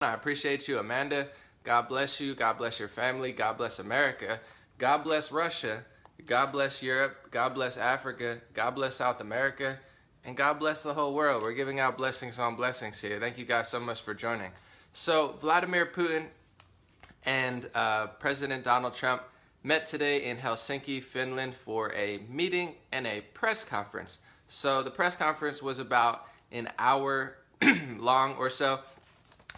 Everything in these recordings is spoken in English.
I appreciate you, Amanda. God bless you. God bless your family. God bless America. God bless Russia. God bless Europe. God bless Africa. God bless South America. And God bless the whole world. We're giving out blessings on blessings here. Thank you guys so much for joining. So Vladimir Putin and President Donald Trump met today in Helsinki, Finland for a meeting and a press conference. So the press conference was about an hour long or so.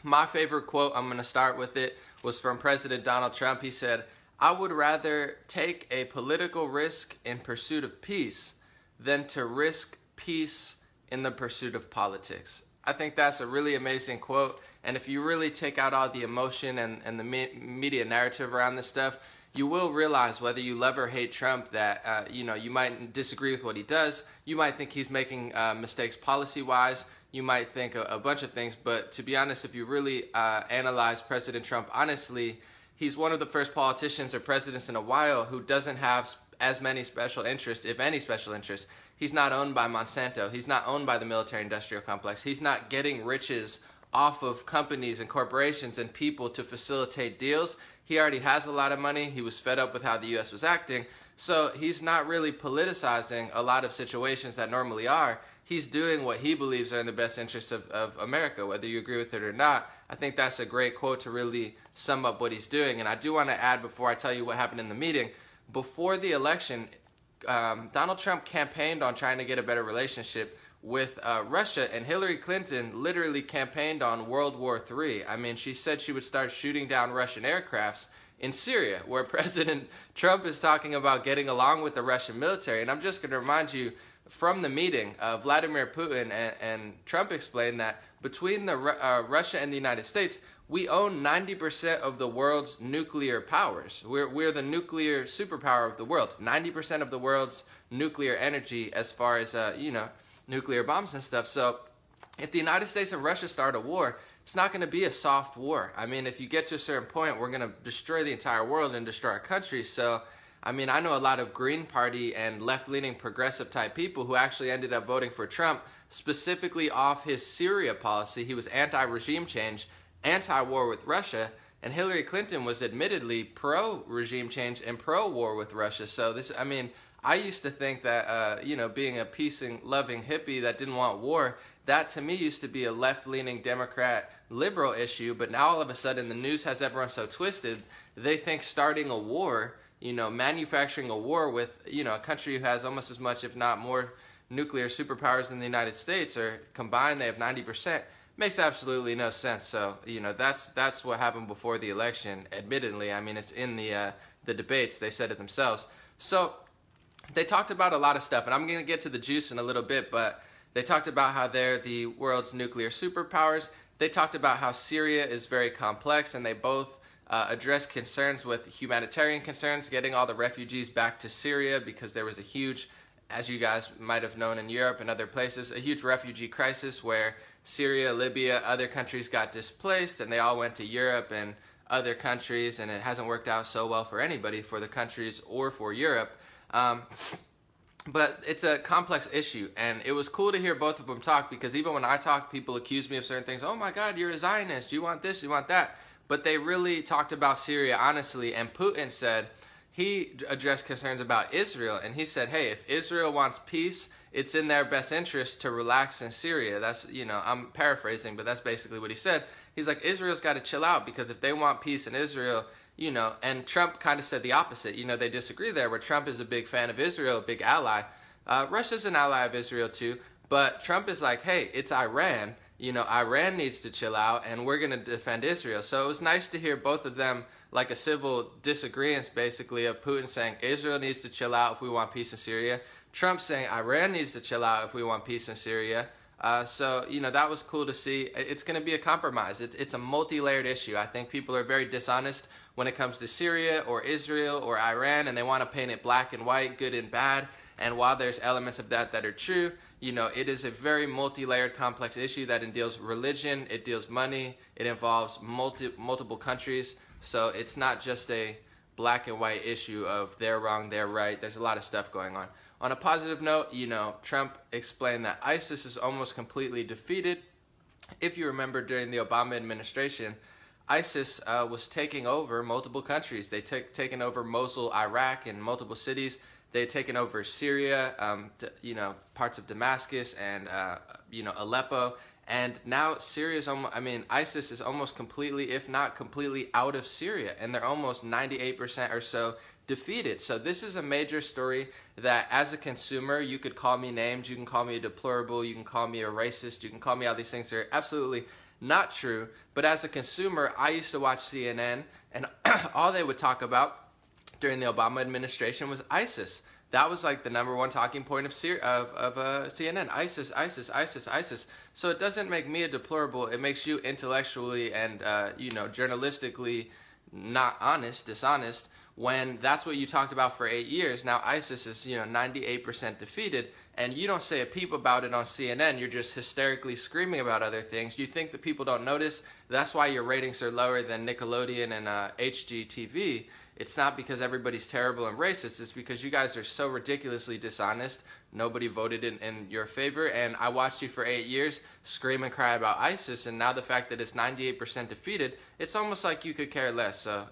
My favorite quote, I'm going to start with it, was from President Donald Trump. He said, "I would rather take a political risk in pursuit of peace than to risk peace in the pursuit of politics." I think that's a really amazing quote. And if you really take out all the emotion and the media narrative around this stuff, you will realize, whether you love or hate Trump, that you might disagree with what he does. You might think he's making mistakes policy-wise. You might think a bunch of things, but to be honest, if you really analyze President Trump honestly, he's one of the first politicians or presidents in a while who doesn't have as many special interests, if any special interests. He's not owned by Monsanto. He's not owned by the military-industrial complex. He's not getting riches off of companies and corporations and people to facilitate deals. He already has a lot of money. He was fed up with how the U.S. was acting. So he's not really politicizing a lot of situations that normally are. He's doing what he believes are in the best interest of America, whether you agree with it or not. I think that's a great quote to really sum up what he's doing. And I do want to add, before I tell you what happened in the meeting, before the election, Donald Trump campaigned on trying to get a better relationship with Russia, and Hillary Clinton literally campaigned on World War III. I mean, she said she would start shooting down Russian aircrafts in Syria, where President Trump is talking about getting along with the Russian military. And I'm just going to remind you, from the meeting, Vladimir Putin and Trump explained that between Russia and the United States, we own 90% of the world's nuclear powers. We're the nuclear superpower of the world. 90% of the world's nuclear energy, as far as nuclear bombs and stuff. So if the United States and Russia start a war, it's not going to be a soft war. I mean, if you get to a certain point, we're going to destroy the entire world and destroy our country. So I mean, I know a lot of Green Party and left-leaning progressive type people who actually ended up voting for Trump specifically off his Syria policy. He was anti-regime change, anti-war with Russia, and Hillary Clinton was admittedly pro-regime change and pro-war with Russia. So this, I mean, I used to think that, being a peace-loving hippie that didn't want war, that to me used to be a left-leaning Democrat liberal issue, but now all of a sudden the news has everyone so twisted, they think starting a war, manufacturing a war with, a country who has almost as much, if not more, nuclear superpowers than the United States, or combined they have 90%, makes absolutely no sense. So, that's what happened before the election, admittedly. I mean, it's in the debates. They said it themselves. So they talked about a lot of stuff, and I'm going to get to the juice in a little bit, but they talked about how they're the world's nuclear superpowers. They talked about how Syria is very complex, and they both addressed concerns with humanitarian concerns, getting all the refugees back to Syria, because there was a huge, as you guys might have known in Europe and other places, a huge refugee crisis where Syria, Libya, other countries got displaced, and they all went to Europe and other countries, and it hasn't worked out so well for anybody, for the countries or for Europe. But it's a complex issue, and it was cool to hear both of them talk, because even when I talk, people accuse me of certain things. Oh my God, you're a Zionist, you want this, you want that. But they really talked about Syria honestly, and Putin said, he addressed concerns about Israel, and he said, hey, if Israel wants peace, it's in their best interest to relax in Syria. That's, I'm paraphrasing, but that's basically what he said. He's like, Israel's got to chill out, because if they want peace in Israel, and Trump kind of said the opposite. They disagree there, where Trump is a big fan of Israel, a big ally. Russia's an ally of Israel too, but Trump is like, hey, it's Iran. Iran needs to chill out, and we're going to defend Israel. So it was nice to hear both of them, like a civil disagreement, basically, of Putin saying Israel needs to chill out if we want peace in Syria. Trump saying Iran needs to chill out if we want peace in Syria. So, that was cool to see. It's going to be a compromise. It's a multi-layered issue. I think people are very dishonest when it comes to Syria or Israel or Iran, and they want to paint it black and white, good and bad. And while there's elements of that are true, it is a very multi-layered, complex issue that deals religion, it deals money, it involves multiple countries. So it's not just a black and white issue of they're wrong, they're right. There's a lot of stuff going on. On a positive note, Trump explained that ISIS is almost completely defeated. if you remember, during the Obama administration, ISIS was taking over multiple countries. They taken over Mosul, Iraq, and multiple cities. They had taken over Syria, parts of Damascus, and Aleppo. And now ISIS is almost completely, if not completely, out of Syria, and they're almost 98% or so defeated. So this is a major story that, as a consumer, you could call me names, you can call me a deplorable, you can call me a racist, you can call me all these things that are absolutely not true. But as a consumer, I used to watch CNN, and all they would talk about during the Obama administration was ISIS. That was like the #1 talking point of CNN. ISIS, ISIS, ISIS, ISIS. So it doesn't make me a deplorable. It makes you intellectually and journalistically not honest, dishonest, when that's what you talked about for 8 years. Now ISIS is 98% defeated, and you don't say a peep about it on CNN. You're just hysterically screaming about other things. You think that people don't notice? That's why your ratings are lower than Nickelodeon and HGTV. It's not because everybody's terrible and racist. It's because you guys are so ridiculously dishonest. Nobody voted in your favor, and I watched you for 8 years scream and cry about ISIS, and now the fact that it's 98% defeated, it's almost like you could care less. So,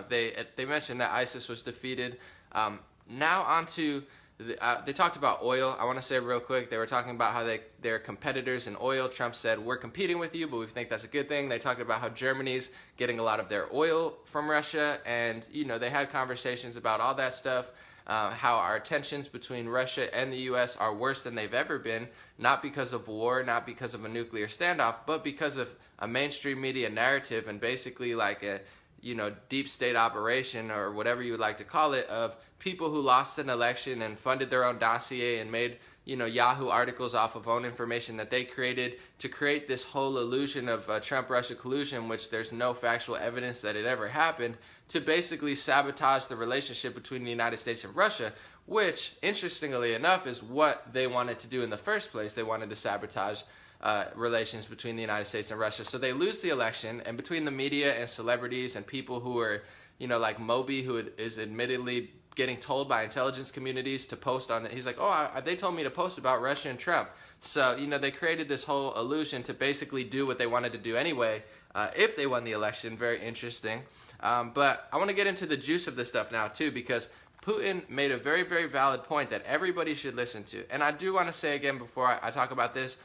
they mentioned that ISIS was defeated. Now on to, they talked about oil. I want to say real quick, they were talking about how they're competitors in oil. Trump said, we're competing with you, but we think that's a good thing. They talked about how Germany's getting a lot of their oil from Russia, and they had conversations about all that stuff. How our tensions between Russia and the U.S. are worse than they've ever been, not because of war, not because of a nuclear standoff, but because of a mainstream media narrative and basically like a deep state operation, or whatever you would like to call it, of people who lost an election and funded their own dossier and made Yahoo articles off of own information that they created to create this whole illusion of Trump-Russia collusion, which there's no factual evidence that it ever happened, to basically sabotage the relationship between the United States and Russia, which, interestingly enough, is what they wanted to do in the first place. They wanted to sabotage relations between the United States and Russia. So they lose the election, and between the media and celebrities and people who are, like Moby, who is admittedly getting told by intelligence communities to post on it. He's like, they told me to post about Russia and Trump. So, they created this whole illusion to basically do what they wanted to do anyway, if they won the election. Very interesting. But I want to get into the juice of this stuff now, too, because Putin made a very, very valid point that everybody should listen to. And I do want to say again before I talk about this,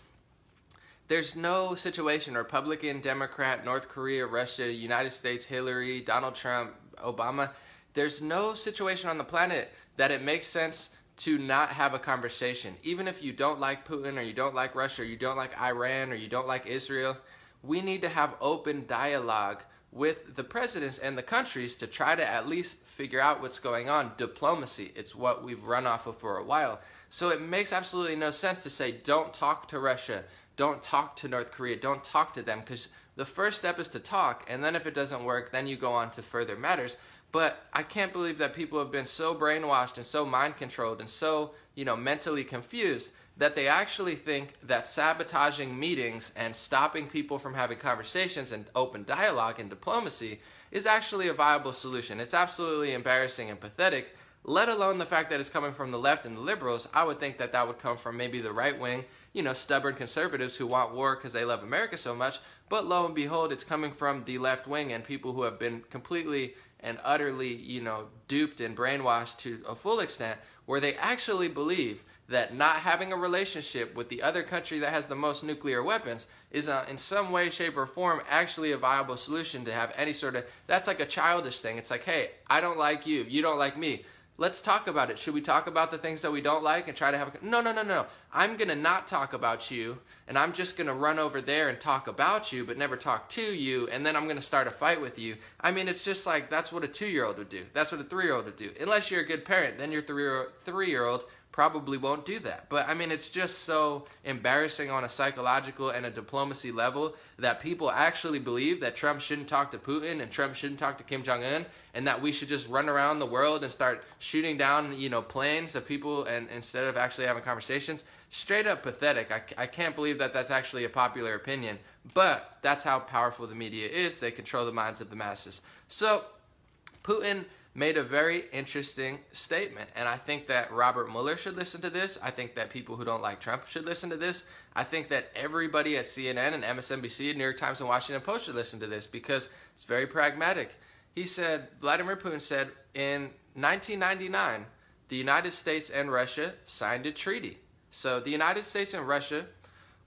there's no situation, Republican, Democrat, North Korea, Russia, United States, Hillary, Donald Trump, Obama, there's no situation on the planet that it makes sense to not have a conversation. Even if you don't like Putin, or you don't like Russia, or you don't like Iran, or you don't like Israel, we need to have open dialogue with the presidents and the countries to try to at least figure out what's going on. Diplomacy, it's what we've run off of for a while. So it makes absolutely no sense to say, don't talk to Russia, don't talk to North Korea, don't talk to them, because the first step is to talk, and then if it doesn't work, then you go on to further matters. But I can't believe that people have been so brainwashed and so mind-controlled and so, mentally confused that they actually think that sabotaging meetings and stopping people from having conversations and open dialogue and diplomacy is actually a viable solution. It's absolutely embarrassing and pathetic, let alone the fact that it's coming from the left and the liberals. I would think that that would come from maybe the right wing, stubborn conservatives who want war because they love America so much. But lo and behold, it's coming from the left wing and people who have been completely and utterly, duped and brainwashed to a full extent, where they actually believe that not having a relationship with the other country that has the most nuclear weapons is in some way, shape, or form actually a viable solution to have any sort of, that's like a childish thing. It's like, hey, I don't like you, you don't like me. Let's talk about it. Should we talk about the things that we don't like and try to have a... No. I'm going to not talk about you, and I'm just going to run over there and talk about you, but never talk to you, and then I'm going to start a fight with you. I mean, it's just like, that's what a 2-year-old would do. That's what a 3-year-old would do. Unless you're a good parent, then your 3-year-old probably won't do that. But I mean, it's just so embarrassing on a psychological and a diplomacy level that people actually believe that Trump shouldn't talk to Putin and Trump shouldn't talk to Kim Jong-un, and that we should just run around the world and start shooting down, planes of people, and instead of actually having conversations. Straight up pathetic. I can't believe that that's actually a popular opinion, but that's how powerful the media is. They control the minds of the masses. So Putin made a very interesting statement. And I think that Robert Mueller should listen to this. I think that people who don't like Trump should listen to this. I think that everybody at CNN and MSNBC, New York Times and Washington Post should listen to this because it's very pragmatic. He said, Vladimir Putin said, in 1999, the United States and Russia signed a treaty. So the United States and Russia,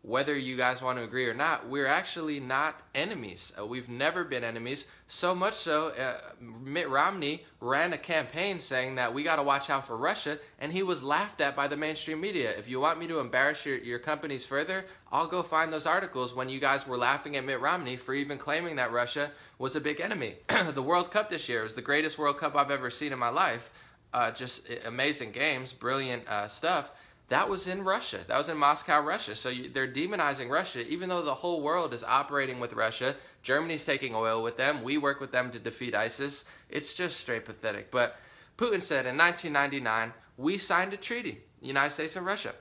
whether you guys want to agree or not, we're actually not enemies. We've never been enemies. So much so, Mitt Romney ran a campaign saying that we got to watch out for Russia, and he was laughed at by the mainstream media. If you want me to embarrass your companies further, I'll go find those articles when you guys were laughing at Mitt Romney for even claiming that Russia was a big enemy. The World Cup this year was the greatest World Cup I've ever seen in my life. Just amazing games, brilliant stuff. That was in Russia. That was in Moscow, Russia. So they're demonizing Russia, even though the whole world is operating with Russia. Germany's taking oil with them. We work with them to defeat ISIS. It's just straight pathetic. But Putin said in 1999, we signed a treaty, the United States and Russia.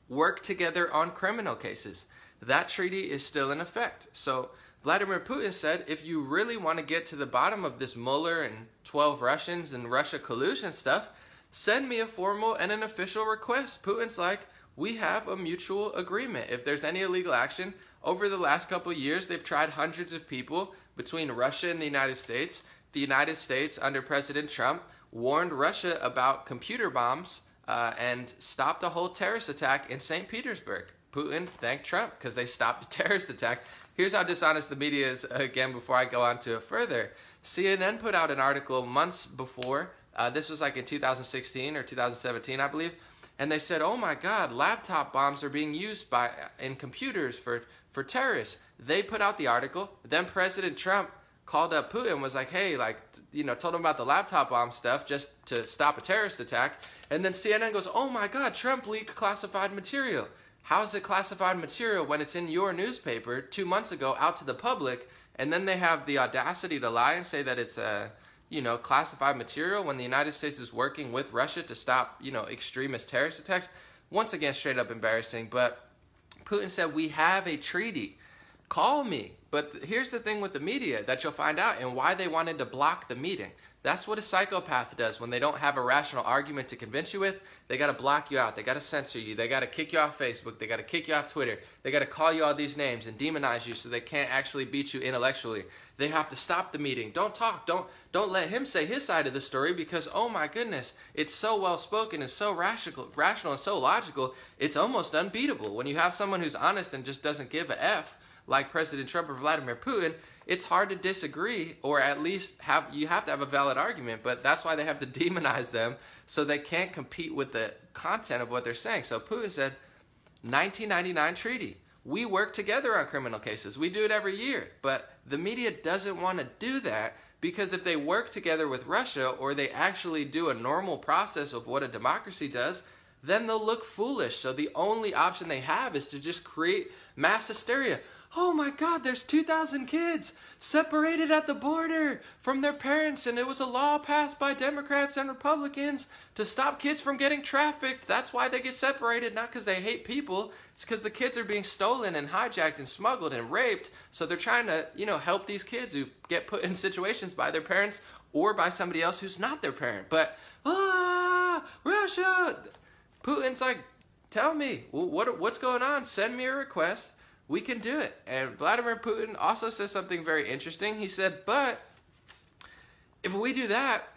Work together on criminal cases. That treaty is still in effect. So Vladimir Putin said, if you really want to get to the bottom of this Mueller and 12 Russians and Russia collusion stuff, send me a formal and an official request. Putin's like, we have a mutual agreement. If there's any illegal action, over the last couple of years, they've tried hundreds of people between Russia and the United States. The United States, under President Trump, warned Russia about computer bombs and stopped a whole terrorist attack in St. Petersburg. Putin thanked Trump because they stopped a terrorist attack. Here's how dishonest the media is, again, before I go on to it further. CNN put out an article months before. This was like in 2016 or 2017, I believe. And they said, oh my God, laptop bombs are being used in computers for terrorists. They put out the article. Then President Trump called up Putin, was like, hey, told him about the laptop bomb stuff just to stop a terrorist attack. And then CNN goes, oh my God, Trump leaked classified material. How is it classified material when it's in your newspaper 2 months ago out to the public? And then they have the audacity to lie and say that it's classified material when the United States is working with Russia to stop, extremist terrorist attacks. Once again, straight up embarrassing. But Putin said, we have a treaty. Call me. But here's the thing with the media that you'll find out and why they wanted to block the meeting. That's what a psychopath does when they don't have a rational argument to convince you with. They got to block you out. They got to censor you. They got to kick you off Facebook. They got to kick you off Twitter. They got to call you all these names and demonize you so they can't actually beat you intellectually. They have to stop the meeting. Don't talk. Don't let him say his side of the story because, oh my goodness, it's so well spoken and so rational and so logical, it's almost unbeatable. When you have someone who's honest and just doesn't give a F, like President Trump or Vladimir Putin, it's hard to disagree, or at least you have to have a valid argument, but that's why they have to demonize them so they can't compete with the content of what they're saying. So Putin said, 1999 treaty. We work together on criminal cases. We do it every year, but the media doesn't want to do that because if they work together with Russia or they actually do a normal process of what a democracy does, then they'll look foolish. So the only option they have is to just create mass hysteria. Oh my God, there's 2,000 kids separated at the border from their parents, and it was a law passed by Democrats and Republicans to stop kids from getting trafficked. That's why they get separated, not because they hate people. It's because the kids are being stolen and hijacked and smuggled and raped. So they're trying to, help these kids who get put in situations by their parents or by somebody else who's not their parent. But, Russia! Putin's like, tell me, what's going on? Send me a request. We can do it. And Vladimir Putin also says something very interesting. He said, but if we do that,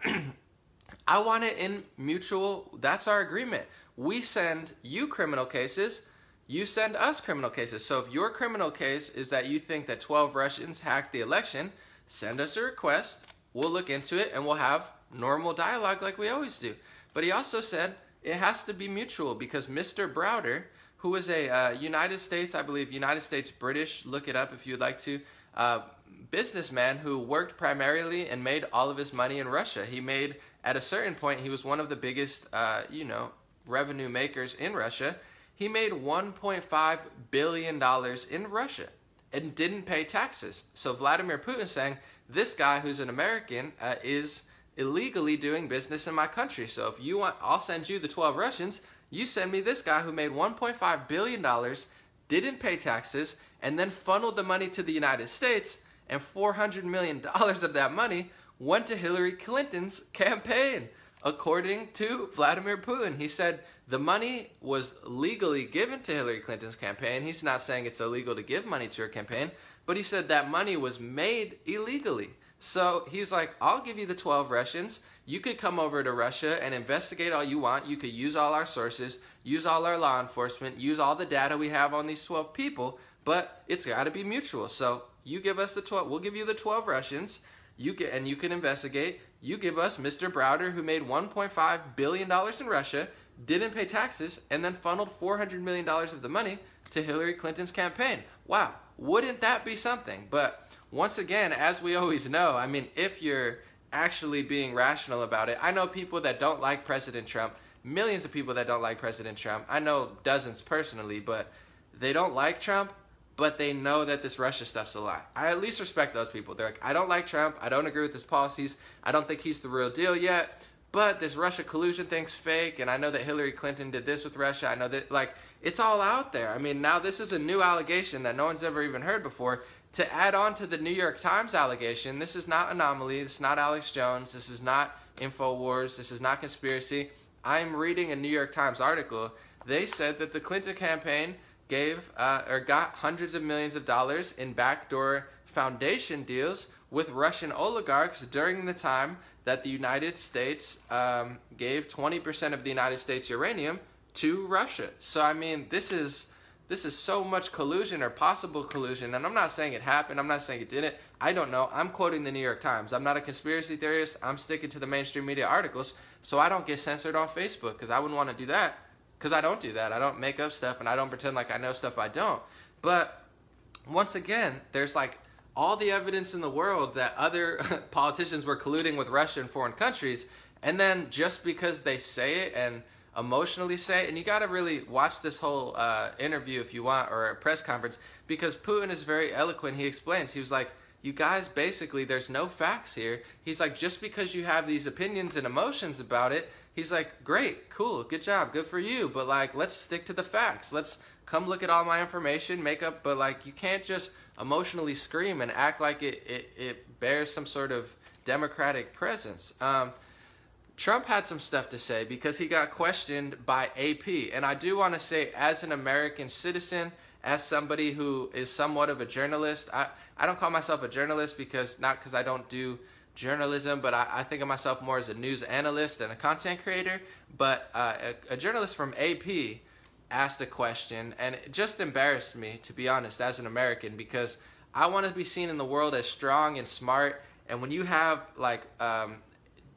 I want it in mutual, that's our agreement. We send you criminal cases, you send us criminal cases. So if your criminal case is that you think that 12 Russians hacked the election, send us a request, we'll look into it, and we'll have normal dialogue like we always do. But he also said it has to be mutual because Mr. Browder, who was a United States British, look it up if you'd like to, businessman who worked primarily and made all of his money in Russia. He made, at a certain point, he was one of the biggest, revenue makers in Russia. He made $1.5 billion in Russia and didn't pay taxes. So Vladimir Putin saying, this guy who's an American is illegally doing business in my country. So if you want, I'll send you the 12 Russians. You send me this guy who made $1.5 billion, didn't pay taxes, and then funneled the money to the United States, and $400 million of that money went to Hillary Clinton's campaign, according to Vladimir Putin. He said the money was legally given to Hillary Clinton's campaign. He's not saying it's illegal to give money to her campaign, but he said that money was made illegally. So he's like, I'll give you the 12 Russians. You could come over to Russia and investigate all you want. You could use all our sources, use all our law enforcement, use all the data we have on these 12 people, but it's got to be mutual. So you give us the 12, we'll give you the 12 Russians, you can investigate. You give us Mr. Browder, who made $1.5 billion in Russia, didn't pay taxes, and then funneled $400 million of the money to Hillary Clinton's campaign. Wow, wouldn't that be something? But once again, as we always know, I mean, if you're actually being rational about it, I know people that don't like President Trump, millions of people that don't like President Trump. I know dozens personally, but they don't like Trump, but they know that this Russia stuff's a lie. I at least respect those people. They're like, I don't like Trump, I don't agree with his policies, I don't think he's the real deal yet, but this Russia collusion thing's fake, and I know that Hillary Clinton did this with Russia. I know that, like, it's all out there. I mean, now this is a new allegation that no one's ever even heard before. To add on to the New York Times allegation, this is not Anomaly, this is not Alex Jones, this is not InfoWars, this is not conspiracy. I'm reading a New York Times article. They said that the Clinton campaign got hundreds of millions of dollars in backdoor foundation deals with Russian oligarchs during the time that the United States gave 20% of the United States uranium to Russia. So I mean, this is so much collusion or possible collusion, and I'm not saying it happened, I'm not saying it didn't, I don't know. I'm quoting the New York Times. I'm not a conspiracy theorist, I'm sticking to the mainstream media articles, so I don't get censored on Facebook, because I wouldn't want to do that, because I don't do that. I don't make up stuff, and I don't pretend like I know stuff I don't. But once again, there's like all the evidence in the world that other politicians were colluding with Russia and foreign countries, and then just because they say it and emotionally say it, and you got to really watch this whole interview if you want, or a press conference, because Putin is very eloquent. He explains, he was like, you guys, basically there's no facts here. He's like, just because you have these opinions and emotions about it, he's like, great, cool, good job, good for you, but like, let's stick to the facts. Let's come look at all my information, make up, but like, you can't just emotionally scream and act like it bears some sort of democratic presence. Trump had some stuff to say because he got questioned by AP. And I do want to say, as an American citizen, as somebody who is somewhat of a journalist, I don't call myself a journalist because, not because I don't do journalism, but I think of myself more as a news analyst and a content creator. But a journalist from AP asked a question, and it just embarrassed me, to be honest, as an American, because I want to be seen in the world as strong and smart. And when you have like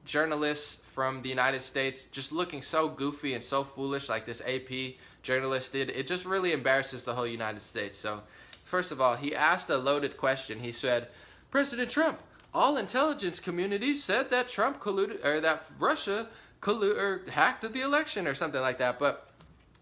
journalists from the United States just looking so goofy and so foolish like this AP journalist did, it just really embarrasses the whole United States. So first of all, he asked a loaded question. He said, President Trump, all intelligence communities said that Trump colluded, or that Russia hacked the election or something like that, but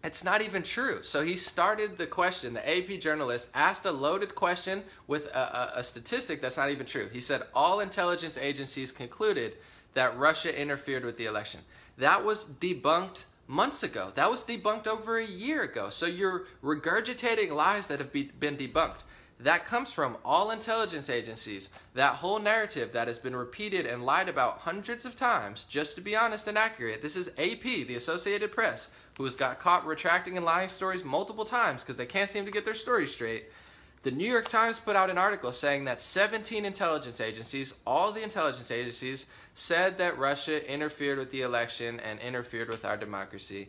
it's not even true. So he started the question, the AP journalist asked a loaded question with a statistic that's not even true. He said all intelligence agencies concluded that Russia interfered with the election. That was debunked months ago. That was debunked over a year ago. So you're regurgitating lies that have been debunked. That comes from all intelligence agencies. That whole narrative that has been repeated and lied about hundreds of times, just to be honest and accurate. This is AP, the Associated Press, who has got caught retracting and lying stories multiple times because they can't seem to get their stories straight. The New York Times put out an article saying that 17 intelligence agencies, all the intelligence agencies, said that Russia interfered with the election and interfered with our democracy.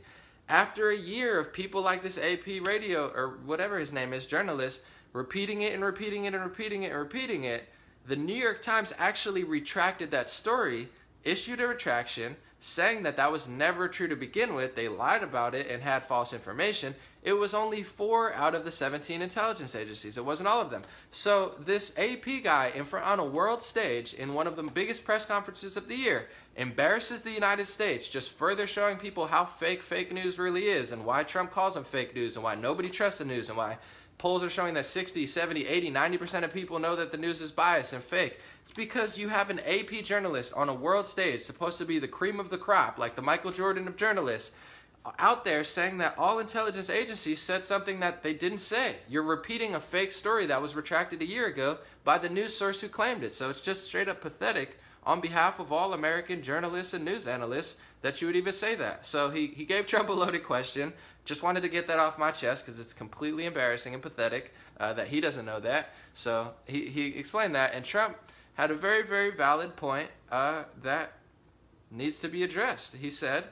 After a year of people like this AP radio, or whatever his name is, journalist, repeating it and repeating it and repeating it and repeating it, the New York Times actually retracted that story, issued a retraction, saying that that was never true to begin with. They lied about it and had false information. It was only 4 out of the 17 intelligence agencies. It wasn't all of them. So this AP guy on a world stage in one of the biggest press conferences of the year embarrasses the United States, just further showing people how fake news really is, and why Trump calls them fake news, and why nobody trusts the news, and why polls are showing that 60, 70, 80, 90% of people know that the news is biased and fake. It's because you have an AP journalist on a world stage, supposed to be the cream of the crop, like the Michael Jordan of journalists, out there saying that all intelligence agencies said something that they didn't say. You're repeating a fake story that was retracted a year ago by the news source who claimed it. So it's just straight up pathetic on behalf of all American journalists and news analysts that you would even say that. So he gave Trump a loaded question. Just wanted to get that off my chest because it's completely embarrassing and pathetic that he doesn't know that. So he explained that, and Trump had a very, very valid point that needs to be addressed. He said,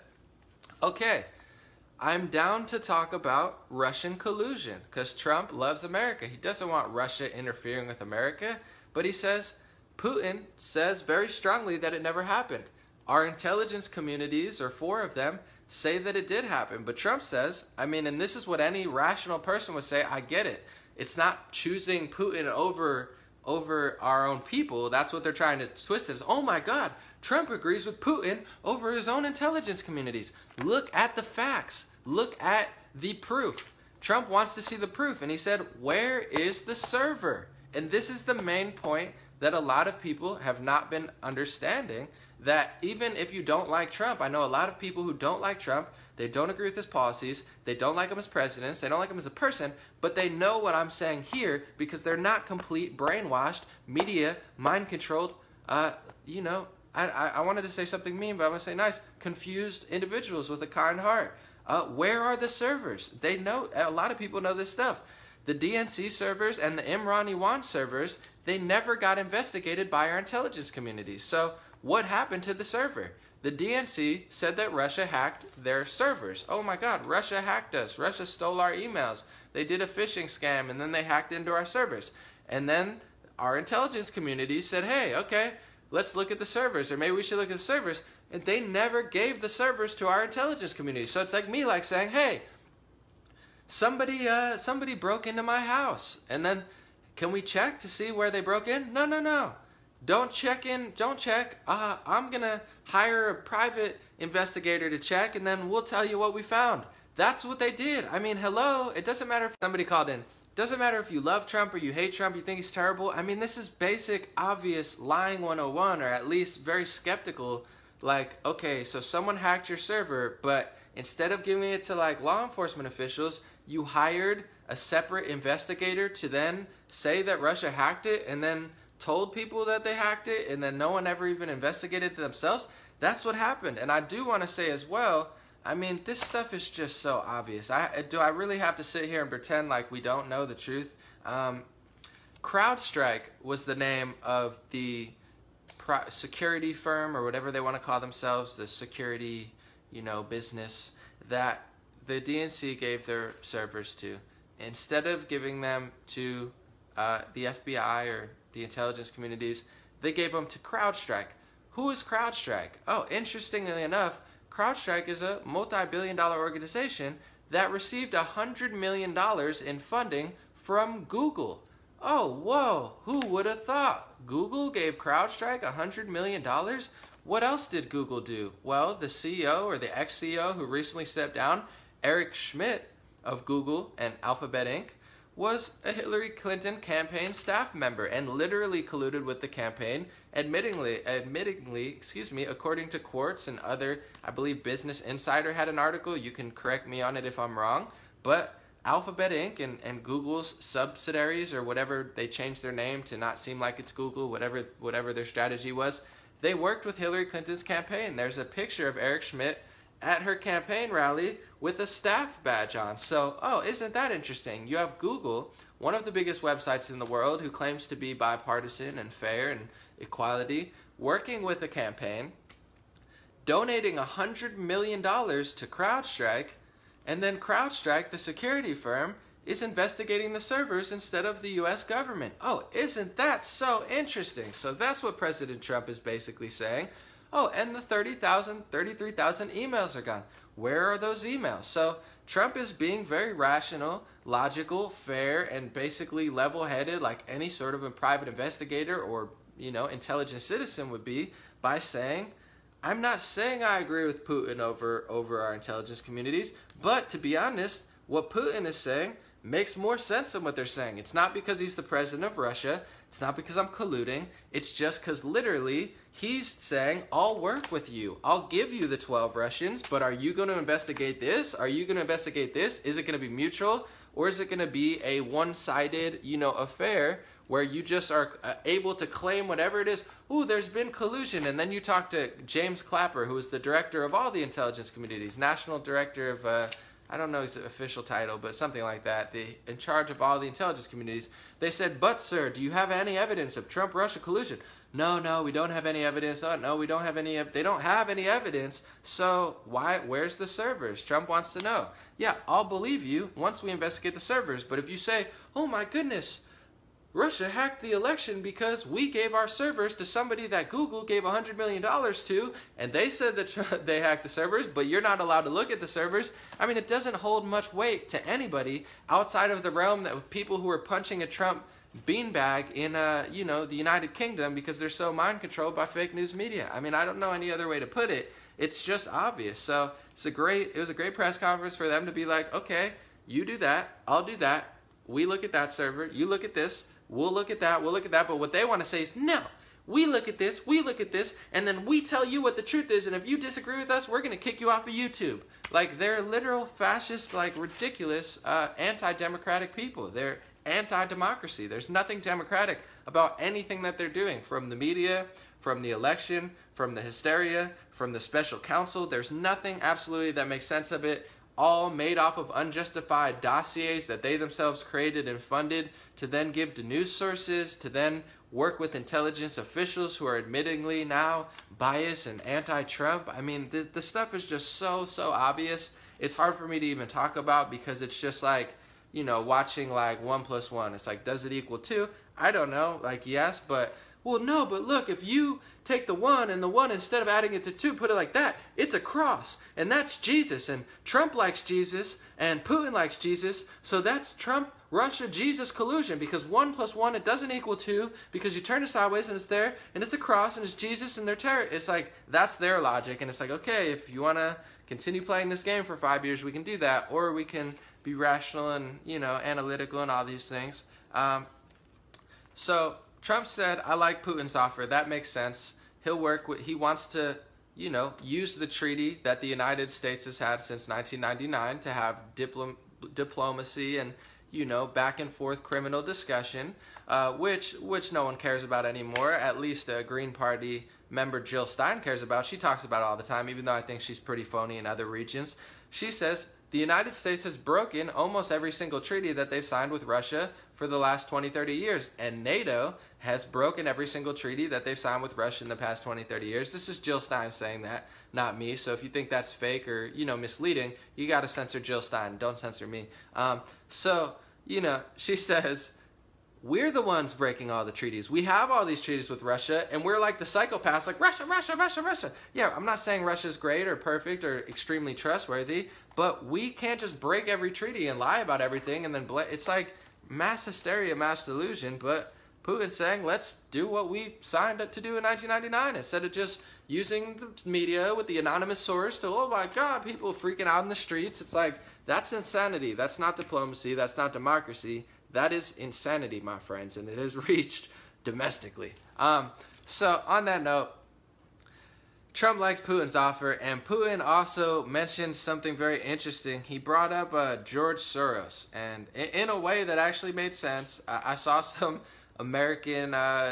okay, I'm down to talk about Russian collusion because Trump loves America. He doesn't want Russia interfering with America, but he says, Putin says very strongly that it never happened. Our intelligence communities, or 4 of them, say that it did happen. But Trump says, I mean, and this is what any rational person would say, I get it. It's not choosing Putin over our own people. That's what they're trying to twist it as. Oh my God, Trump agrees with Putin over his own intelligence communities. Look at the facts. Look at the proof. Trump wants to see the proof. And he said, where is the server? And this is the main point that a lot of people have not been understanding, that even if you don't like Trump, I know a lot of people who don't like Trump, they don't agree with his policies, they don't like him as president, they don't like him as a person, but they know what I'm saying here because they're not complete brainwashed, media, mind-controlled, you know, I wanted to say something mean, but I'm going to say nice, confused individuals with a kind heart. Where are the servers? They know, a lot of people know this stuff. The DNC servers and the Imran Iran servers, they never got investigated by our intelligence communities. So what happened to the server? The DNC said that Russia hacked their servers. Oh my God, Russia hacked us. Russia stole our emails. They did a phishing scam and then they hacked into our servers. And then our intelligence community said, hey, okay, let's look at the servers, or maybe we should look at the servers. And they never gave the servers to our intelligence community. So it's like me saying, hey, somebody broke into my house. And then, can we check to see where they broke in? No. Don't check in. Don't check. I'm going to hire a private investigator to check, and then we'll tell you what we found. That's what they did. I mean, hello. It doesn't matter if somebody called in. It doesn't matter if you love Trump or you hate Trump, you think he's terrible. I mean, this is basic, obvious lying 101, or at least very skeptical. Like, okay, so someone hacked your server, but instead of giving it to like law enforcement officials, you hired a separate investigator to then say that Russia hacked it and then told people that they hacked it, and then no one ever even investigated it themselves. That's what happened. And I do want to say as well, I mean, this stuff is just so obvious. Do I really have to sit here and pretend like we don't know the truth? CrowdStrike was the name of the security firm, or whatever they want to call themselves, the security, you know, business that the DNC gave their servers to. Instead of giving them to the FBI or the intelligence communities, they gave them to CrowdStrike. Who is CrowdStrike? Oh, interestingly enough, CrowdStrike is a multi-billion-dollar organization that received $100 million in funding from Google. Oh, whoa, who would have thought? Google gave CrowdStrike $100 million? What else did Google do? Well, the CEO, or the ex-CEO who recently stepped down, Eric Schmidt of Google and Alphabet Inc., was a Hillary Clinton campaign staff member and literally colluded with the campaign, admittingly, according to Quartz and other, I believe Business Insider had an article, you can correct me on it if I'm wrong, but Alphabet Inc. and Google's subsidiaries, or whatever, they changed their name to not seem like it's Google, whatever their strategy was, they worked with Hillary Clinton's campaign. There's a picture of Eric Schmidt at her campaign rally with a staff badge on. So, oh, isn't that interesting? You have Google, one of the biggest websites in the world, who claims to be bipartisan and fair and equality, working with a campaign, donating $100 million to CrowdStrike, and then CrowdStrike, the security firm, is investigating the servers instead of the U.S. government. Oh, isn't that so interesting? So that's what President Trump is basically saying. Oh, and the 33,000 emails are gone. Where are those emails? So Trump is being very rational, logical, fair, and basically level-headed like any sort of a private investigator or, you know, intelligent citizen would be, by saying, I'm not saying I agree with Putin over our intelligence communities, but to be honest, what Putin is saying makes more sense than what they're saying. It's not because he's the president of Russia. It's not because I'm colluding. It's just because literally he's saying, I'll work with you. I'll give you the 12 Russians, but are you going to investigate this? Are you going to investigate this? Is it going to be mutual? Or is it going to be a one-sided, you know, affair where you just are able to claim whatever it is. Ooh, there's been collusion. And then you talk to James Clapper, who is the director of all the intelligence communities, national director of, I don't know his official title, but something like that, in charge of all the intelligence communities. They said, but sir, do you have any evidence of Trump-Russia collusion? No, we don't have any evidence. Oh, no, we don't have any. They don't have any evidence. So where's the servers? Trump wants to know. Yeah, I'll believe you once we investigate the servers. But if you say, oh my goodness, Russia hacked the election because we gave our servers to somebody that Google gave $100 million to, and they said that they hacked the servers, but you're not allowed to look at the servers. I mean, it doesn't hold much weight to anybody outside of the realm that people who are punching a Trump beanbag in, you know, the United Kingdom because they're so mind controlled by fake news media. I mean, I don't know any other way to put it. It's just obvious. So it was a great press conference for them to be like, okay, you do that, I'll do that. We look at that server, you look at this. We'll look at that, but what they want to say is, no, we look at this, and then we tell you what the truth is, and if you disagree with us, we're going to kick you off of YouTube. Like, they're literal fascist, like, ridiculous, anti-democratic people. They're anti-democracy. There's nothing democratic about anything that they're doing, from the media, from the election, from the hysteria, from the special counsel. There's nothing absolutely that makes sense of it. All made off of unjustified dossiers that they themselves created and funded to then give to news sources, to then work with intelligence officials who are admittingly now biased and anti-Trump. I mean, the stuff is just so obvious. It's hard for me to even talk about because it's just like, you know, watching like 1 + 1. It's like, does it equal 2? I don't know. Like, yes, but, well, no, but look, if you take the 1 and the 1, instead of adding it to 2, put it like that, it's a cross, and that's Jesus, and Trump likes Jesus, and Putin likes Jesus, so that's Trump, Russia, Jesus collusion, because 1 + 1, it doesn't equal 2, because you turn it sideways and it's there, and it's a cross, and it's Jesus, and they're terror. It's like, that's their logic, and it's like, okay, if you want to continue playing this game for 5 years, we can do that, or we can be rational and, you know, analytical and all these things. So Trump said, I like Putin's offer. That makes sense. He'll work with, he wants to, you know, use the treaty that the United States has had since 1999 to have diplomacy and, you know, back and forth criminal discussion, which no one cares about anymore. At least a Green Party member, Jill Stein, cares about. She talks about it all the time, even though I think she's pretty phony in other regions. She says, the United States has broken almost every single treaty that they've signed with Russia for the last 20, 30 years. And NATO has broken every single treaty that they've signed with Russia in the past 20, 30 years. This is Jill Stein saying that, not me. So if you think that's fake or, you know, misleading, you got to censor Jill Stein. Don't censor me. So, you know, she says, we're the ones breaking all the treaties. We have all these treaties with Russia, and we're like the psychopaths, like Russia, Russia, Russia, Russia. Yeah, I'm not saying Russia's great or perfect or extremely trustworthy, but we can't just break every treaty and lie about everything and then it's like mass hysteria, mass delusion. But Putin's saying, let's do what we signed up to do in 1999 instead of just using the media with the anonymous source to, oh my God, people freaking out in the streets. It's like, that's insanity. That's not diplomacy. That's not democracy. That is insanity, my friends, and it has reached domestically. So on that note, Trump likes Putin's offer, and Putin also mentioned something very interesting. He brought up George Soros, and in a way that actually made sense. I saw some American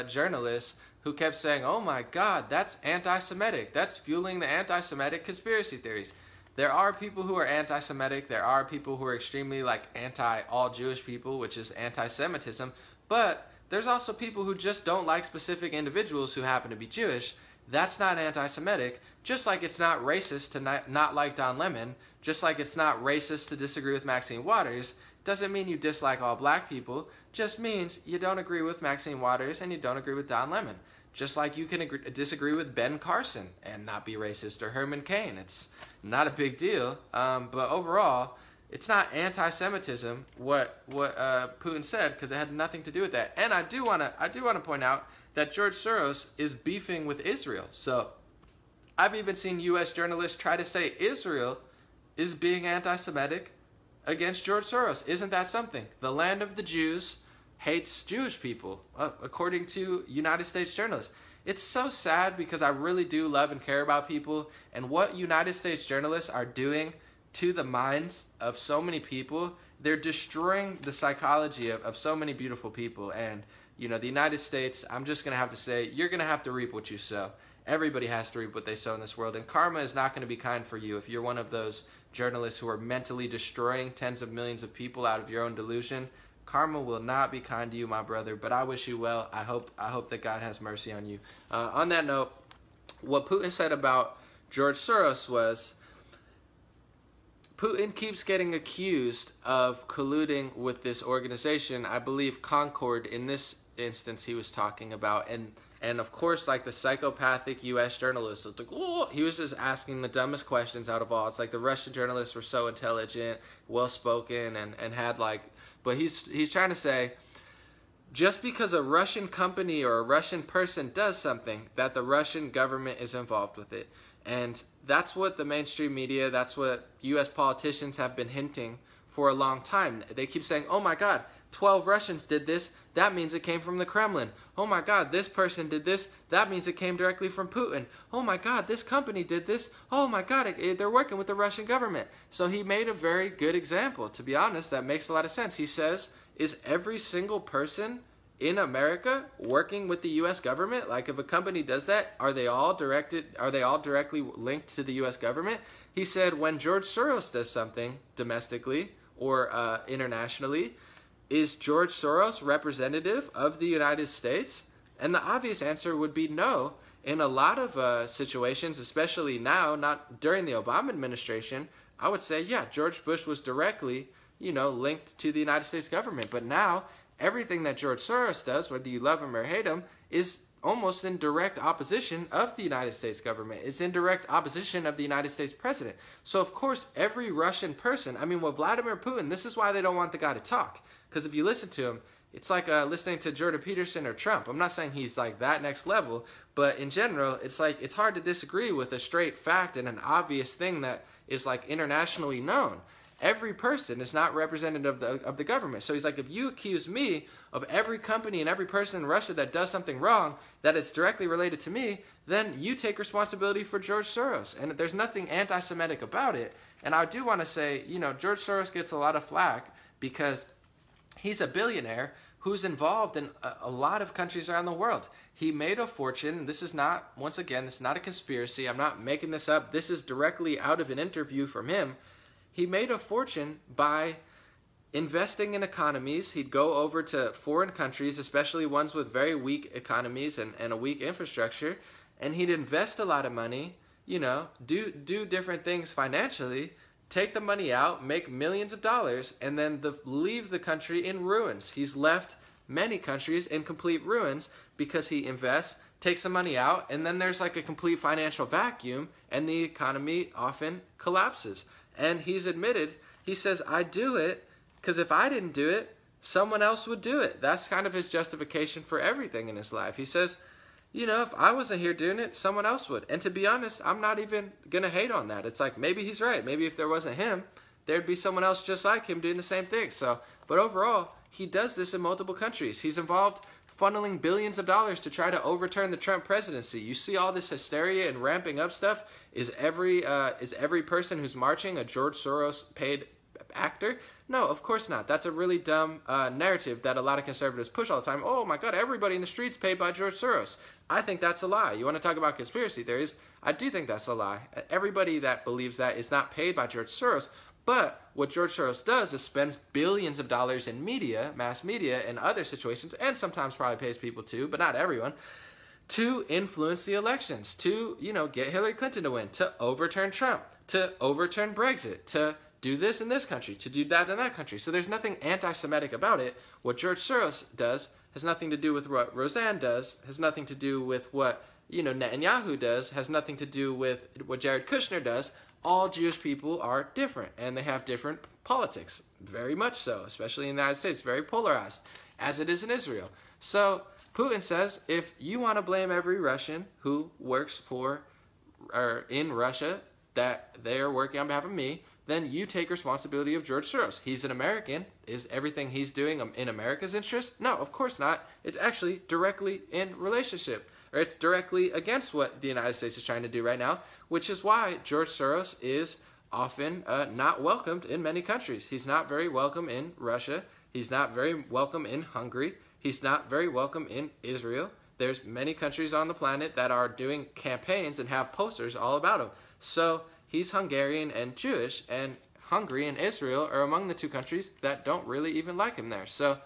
journalists who kept saying, oh my God, that's anti-Semitic. That's fueling the anti-Semitic conspiracy theories. There are people who are anti-Semitic. There are people who are extremely like anti-all Jewish people, which is anti-Semitism. But there's also people who just don't like specific individuals who happen to be Jewish. That's not anti-Semitic. Just like it's not racist to not like Don Lemon. Just like it's not racist to disagree with Maxine Waters. Doesn't mean you dislike all black people. Just means you don't agree with Maxine Waters and you don't agree with Don Lemon. Just like you can disagree with Ben Carson and not be racist, or Herman Cain. It's not a big deal. But overall, it's not anti-Semitism what Putin said, because it had nothing to do with that. And I do want to point out that George Soros is beefing with Israel. So I've even seen U.S. journalists try to say Israel is being anti-Semitic against George Soros. Isn't that something? The land of the Jews hates Jewish people, according to United States journalists. It's so sad because I really do love and care about people, and what United States journalists are doing to the minds of so many people, they're destroying the psychology of so many beautiful people. And you know, the United States, I'm just going to have to say, you're going to have to reap what you sow. Everybody has to reap what they sow in this world, and karma is not going to be kind for you. If you're one of those journalists who are mentally destroying tens of millions of people out of your own delusion, karma will not be kind to you, my brother, but I wish you well. I hope that God has mercy on you. On that note, what Putin said about George Soros was, Putin keeps getting accused of colluding with this organization. I believe Concord, in this instance, he was talking about, and of course, like the psychopathic U.S. journalist, it's like, oh, he was just asking the dumbest questions out of all. It's like the Russian journalists were so intelligent, well-spoken, and had like, but he's trying to say, just because a Russian company or a Russian person does something, that the Russian government is involved with it. And that's what the mainstream media, that's what U.S. politicians have been hinting for a long time. They keep saying, oh my God, 12 Russians did this, that means it came from the Kremlin. Oh my God, this person did this, that means it came directly from Putin. Oh my God, this company did this, oh my God, they're working with the Russian government. So he made a very good example. To be honest, that makes a lot of sense. He says, is every single person in America working with the U.S. government? Like, if a company does that, are they all directly linked to the U.S. government? He said, when George Soros does something domestically or internationally, is George Soros representative of the United States? And the obvious answer would be no. In a lot of situations, especially now, not during the Obama administration, I would say, yeah, George Bush was directly, linked to the United States government. But now, everything that George Soros does, whether you love him or hate him, is almost in direct opposition of the United States government. It's in direct opposition of the United States president. So, of course, every Russian person, Vladimir Putin, this is why they don't want the guy to talk. Because if you listen to him, it's like listening to Jordan Peterson or Trump. I'm not saying he's like that next level, but in general, it's like it's hard to disagree with a straight fact and an obvious thing that is like internationally known. Every person is not representative of the government. So he's like, if you accuse me of every company and every person in Russia that does something wrong, that it's directly related to me, then you take responsibility for George Soros. And there's nothing anti-Semitic about it. And I do want to say, George Soros gets a lot of flack because he's a billionaire who's involved in a lot of countries around the world. He made a fortune. This is not, once again, this is not a conspiracy. I'm not making this up. This is directly out of an interview from him. He made a fortune by investing in economies. He'd go over to foreign countries, especially ones with very weak economies and a weak infrastructure, and he'd invest a lot of money, do different things financially, take the money out, make millions of dollars, and then leave the country in ruins. He's left many countries in complete ruins because he invests, takes the money out, and then there's like a complete financial vacuum, and the economy often collapses. And he's admitted, he says, I do it because if I didn't do it, someone else would do it. That's kind of his justification for everything in his life. He says, if I wasn't here doing it, someone else would. And to be honest, I'm not even going to hate on that. It's like, maybe he's right. Maybe if there wasn't him, there'd be someone else just like him doing the same thing. So, but overall, he does this in multiple countries. He's involved funneling billions of dollars to try to overturn the Trump presidency. You see all this hysteria and ramping up stuff. Is every person who's marching a George Soros paid actor? No, of course not. That's a really dumb narrative that a lot of conservatives push all the time. Oh my God, everybody in the streets paid by George Soros. I think that's a lie. You want to talk about conspiracy theories? I do think that's a lie. Everybody that believes that is not paid by George Soros. But what George Soros does is spends billions of dollars in media, mass media, and other situations, and sometimes probably pays people too, but not everyone, to influence the elections, to, get Hillary Clinton to win, to overturn Trump, to overturn Brexit, to do this in this country, to do that in that country. So there's nothing anti-Semitic about it. What George Soros does has nothing to do with what Roseanne does, has nothing to do with what, Netanyahu does, has nothing to do with what Jared Kushner does. All Jewish people are different, and they have different politics, very much so, especially in the United States, very polarized, as it is in Israel. So Putin says, if you want to blame every Russian who works for or in Russia, that they are working on behalf of me, then you take responsibility of George Soros. He's an American. Is everything he's doing in America's interest? No, of course not. It's actually directly in relationship. Or it's directly against what the United States is trying to do right now, which is why George Soros is often not welcomed in many countries. He's not very welcome in Russia. He's not very welcome in Hungary. He's not very welcome in Israel. There's many countries on the planet that are doing campaigns and have posters all about him. So he's Hungarian and Jewish, and Hungary and Israel are among the two countries that don't really even like him there. So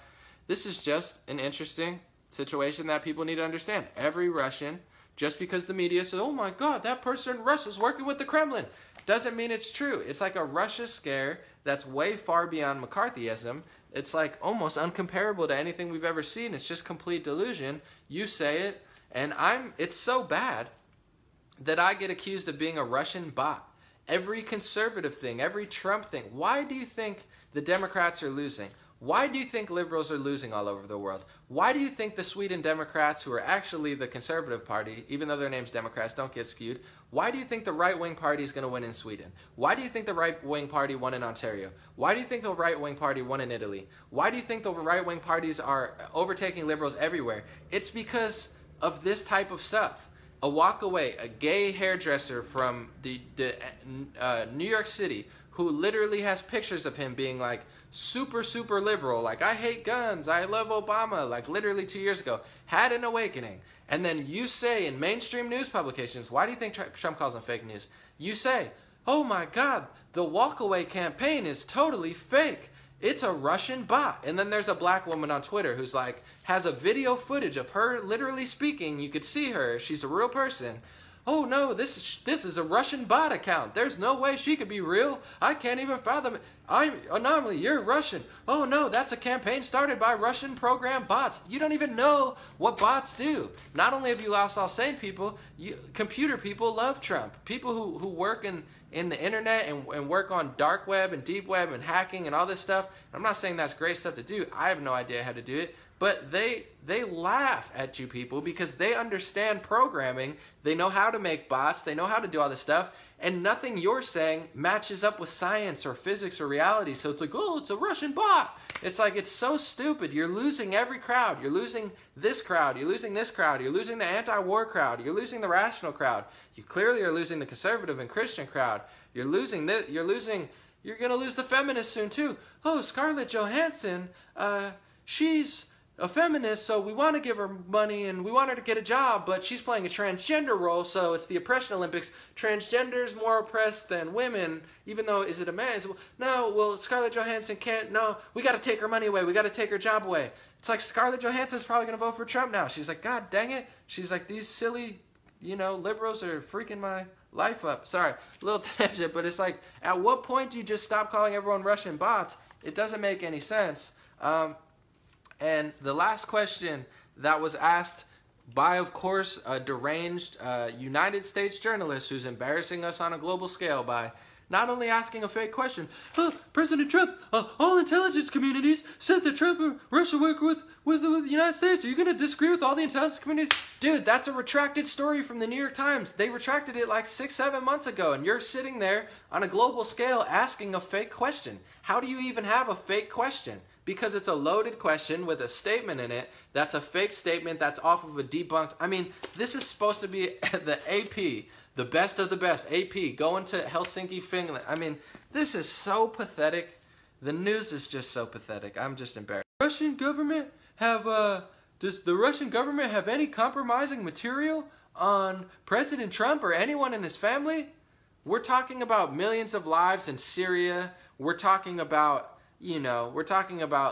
this is just an interesting situation that people need to understand. Every Russian, just because the media says, oh my God, that person in Russia is working with the Kremlin, doesn't mean it's true. It's like a Russia scare that's way far beyond McCarthyism. It's like almost uncomparable to anything we've ever seen. It's just complete delusion. You say it, and it's so bad that I get accused of being a Russian bot. Every conservative thing, every Trump thing. Why do you think the Democrats are losing? Why do you think liberals are losing all over the world? Why do you think the Sweden Democrats, who are actually the conservative party, even though their name's Democrats, don't get skewed, why do you think the right-wing party is going to win in Sweden? Why do you think the right-wing party won in Ontario? Why do you think the right-wing party won in Italy? Why do you think the right-wing parties are overtaking liberals everywhere? It's because of this type of stuff. A walk away, a gay hairdresser from the New York City, who literally has pictures of him being like super, super liberal, like I hate guns, I love Obama, like literally 2 years ago, had an awakening. And then you say in mainstream news publications, why do you think Trump calls them fake news? You say, oh my God, the walkaway campaign is totally fake. It's a Russian bot. And then there's a black woman on Twitter who's like, has a video footage of her literally speaking. You could see her. She's a real person. Oh no, this is a Russian bot account. There's no way she could be real. I can't even fathom it. I'm anomaly. You're Russian. Oh no, that's a campaign started by Russian program bots. You don't even know what bots do. Not only have you lost all sane people, computer people love Trump. People who work in the internet and work on dark web and deep web and hacking and all this stuff. I'm not saying that's great stuff to do. I have no idea how to do it. But they laugh at you people because they understand programming. They know how to make bots. They know how to do all this stuff. And nothing you're saying matches up with science or physics or reality. So it's like, oh, it's a Russian bot. It's like, it's so stupid. You're losing every crowd. You're losing this crowd. You're losing this crowd. You're losing the anti-war crowd. You're losing the rational crowd. You clearly are losing the conservative and Christian crowd. You're losing this. You're going to lose the feminists soon too. Oh, Scarlett Johansson, she's a feminist, so we want to give her money and we want her to get a job, but she's playing a transgender role, so it's the oppression Olympics. Transgender's more oppressed than women, even though, is it a man? No, well, Scarlett Johansson can't, no, we got to take her money away, we got to take her job away. It's like Scarlett Johansson's probably going to vote for Trump now. She's like, God dang it. She's like, these silly, liberals are freaking my life up. Sorry, a little tangent, but it's like, at what point do you just stop calling everyone Russian bots? It doesn't make any sense. And the last question that was asked by, of course, a deranged United States journalist who's embarrassing us on a global scale by not only asking a fake question, President Trump, all intelligence communities said that Trump and Russia work with the United States. Are you going to disagree with all the intelligence communities? Dude, that's a retracted story from the New York Times. They retracted it like 6-7 months ago, and you're sitting there on a global scale asking a fake question. How do you even have a fake question? Because it's a loaded question with a statement in it that's a fake statement that's off of a debunked. I mean, this is supposed to be the AP, the best of the best, AP, going to Helsinki, Finland. I mean, this is so pathetic. The news is just so pathetic. I'm just embarrassed. Does the Russian government have any compromising material on President Trump or anyone in his family? We're talking about millions of lives in Syria. We're talking about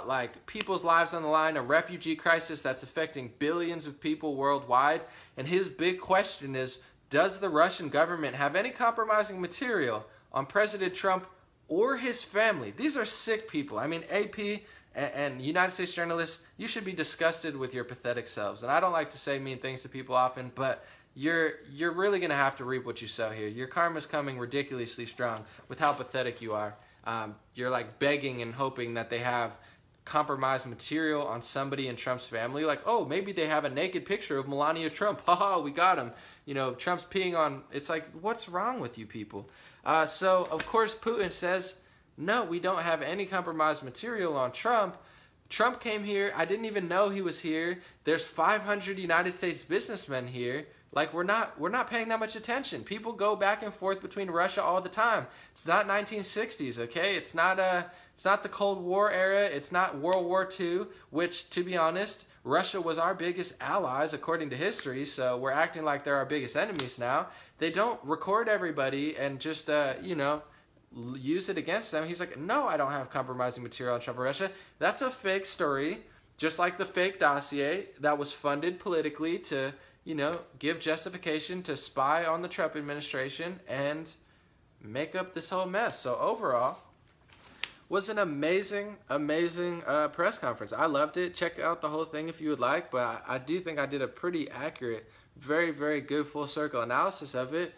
like people's lives on the line, a refugee crisis that's affecting billions of people worldwide. And his big question is, does the Russian government have any compromising material on President Trump or his family? These are sick people. I mean, AP and United States journalists, you should be disgusted with your pathetic selves. And I don't like to say mean things to people often, but you're really going to have to reap what you sow here. Your karma's coming ridiculously strong with how pathetic you are. You're like begging and hoping that they have compromised material on somebody in Trump's family. Like, oh, maybe they have a naked picture of Melania Trump. Haha, we got him. Trump's peeing on. It's like, what's wrong with you people? So, of course, Putin says, no, we don't have any compromised material on Trump. Trump came here. I didn't even know he was here. There's 500 United States businessmen here. Like, we're not paying that much attention. People go back and forth between Russia all the time. It's not 1960s, okay? It's not the Cold War era. It's not World War II, which, to be honest, Russia was our biggest allies according to history, so we're acting like they're our biggest enemies now. They don't record everybody and just, you know, use it against them. He's like, no, I don't have compromising material on Trump and Russia. That's a fake story, just like the fake dossier that was funded politically to, you know, give justification to spy on the Trump administration and make up this whole mess. So overall, was an amazing press conference. I loved it. Check out the whole thing if you would like, but I do think I did a pretty accurate, very, very good full circle analysis of it.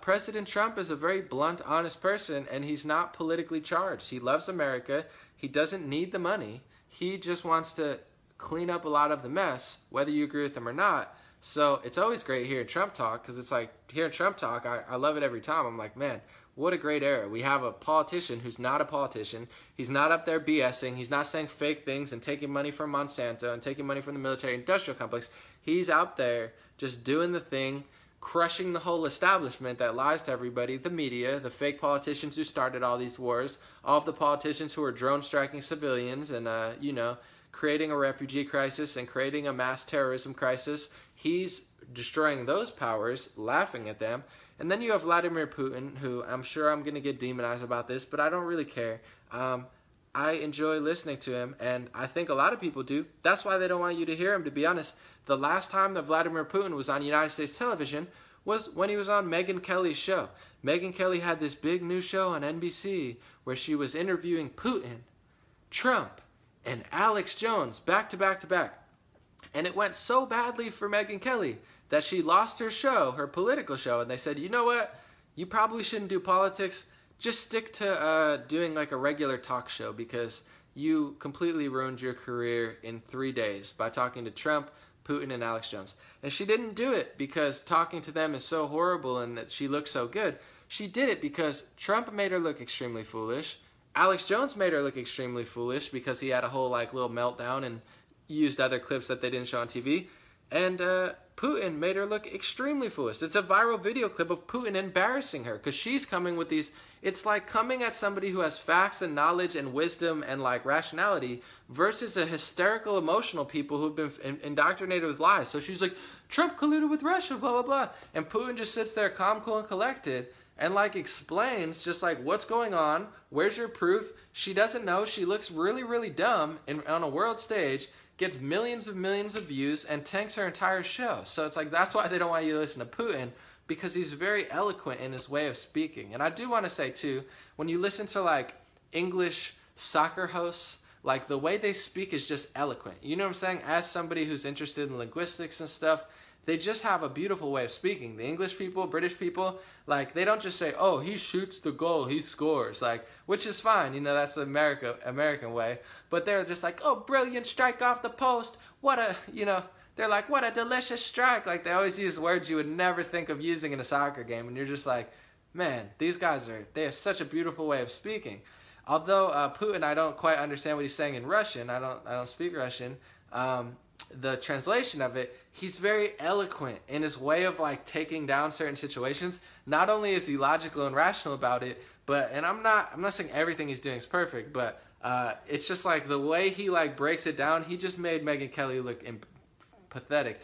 President Trump is a very blunt, honest person, and he's not politically charged. He loves America. He doesn't need the money. He just wants to clean up a lot of the mess, whether you agree with him or not. So it's always great hearing Trump talk, because it's like, hearing Trump talk, I love it every time. I'm like, man, what a great era. We have a politician who's not a politician. He's not up there BSing. He's not saying fake things and taking money from Monsanto and taking money from the military industrial complex. He's out there just doing the thing, crushing the whole establishment that lies to everybody, the media, the fake politicians who started all these wars, all of the politicians who are drone striking civilians and, you know, creating a refugee crisis and creating a mass terrorism crisis. He's destroying those powers, laughing at them. And then you have Vladimir Putin, who I'm sure I'm going to get demonized about this, but I don't really care. I enjoy listening to him, and I think a lot of people do. That's why they don't want you to hear him, to be honest. The last time that Vladimir Putin was on United States television was when he was on Megyn Kelly's show. Megyn Kelly had this big new show on NBC where she was interviewing Putin, Trump, and Alex Jones back to back to back. And it went so badly for Megyn Kelly that she lost her show, her political show, and they said, you know what, you probably shouldn't do politics, just stick to doing like a regular talk show, because you completely ruined your career in 3 days by talking to Trump, Putin, and Alex Jones. And she didn't do it because talking to them is so horrible and that she looks so good. She did it because Trump made her look extremely foolish. Alex Jones made her look extremely foolish because he had a whole like little meltdown and used other clips that they didn't show on TV. And Putin made her look extremely foolish. It's a viral video clip of Putin embarrassing her because she's coming with these, it's like coming at somebody who has facts and knowledge and wisdom and like rationality versus a hysterical emotional people who've been indoctrinated with lies. So she's like, Trump colluded with Russia, blah, blah, blah. And Putin just sits there calm, cool, and collected and like explains just like what's going on, where's your proof. She doesn't know. She looks really, really dumb on a world stage, gets millions of views, and tanks her entire show. So it's like, that's why they don't want you to listen to Putin, because he's very eloquent in his way of speaking. And I do want to say too, when you listen to like English soccer hosts, like the way they speak is just eloquent. You know what I'm saying? As somebody who's interested in linguistics and stuff, they just have a beautiful way of speaking. The English people, British people, like they don't just say, oh, he shoots the goal, he scores, like, which is fine, you know, that's the American way. But they're just like, oh, brilliant strike off the post, what a, you know, they're like, what a delicious strike. Like they always use words you would never think of using in a soccer game, and you're just like, man, these guys they have such a beautiful way of speaking. Although Putin, I don't quite understand what he's saying in Russian. I don't speak Russian. The translation of it, he's very eloquent in his way of like taking down certain situations. Not only is he logical and rational about it, but, and I'm not saying everything he's doing is perfect, but it's just like the way he like breaks it down. He just made Megyn Kelly look pathetic.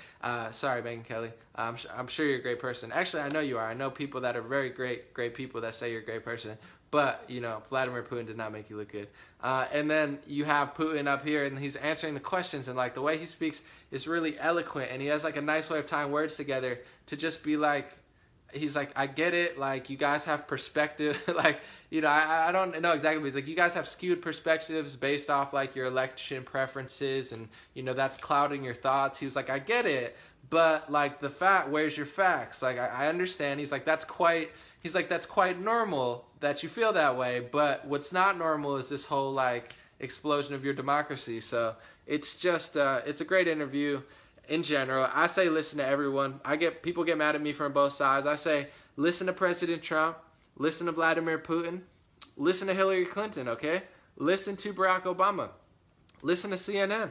Sorry, Megyn Kelly. I'm sure you're a great person. Actually, I know you are. I know people that are very great people that say you're a great person. But, you know, Vladimir Putin did not make you look good. And then you have Putin up here, and he's answering the questions, and, like, the way he speaks is really eloquent, and he has, like, a nice way of tying words together to just be, like, he's like, I get it, like, you guys have perspective, like, you know, I don't know exactly, but he's like, you guys have skewed perspectives based off, like, your election preferences, and, you know, that's clouding your thoughts. He was like, I get it, but, like, where's your facts? Like, I understand. He's like, that's quite normal that you feel that way, but what's not normal is this whole like explosion of your democracy. So it's just it's a great interview in general. I say listen to everyone. People get mad at me from both sides. I say listen to President Trump, listen to Vladimir Putin, listen to Hillary Clinton, okay? Listen to Barack Obama. Listen to CNN.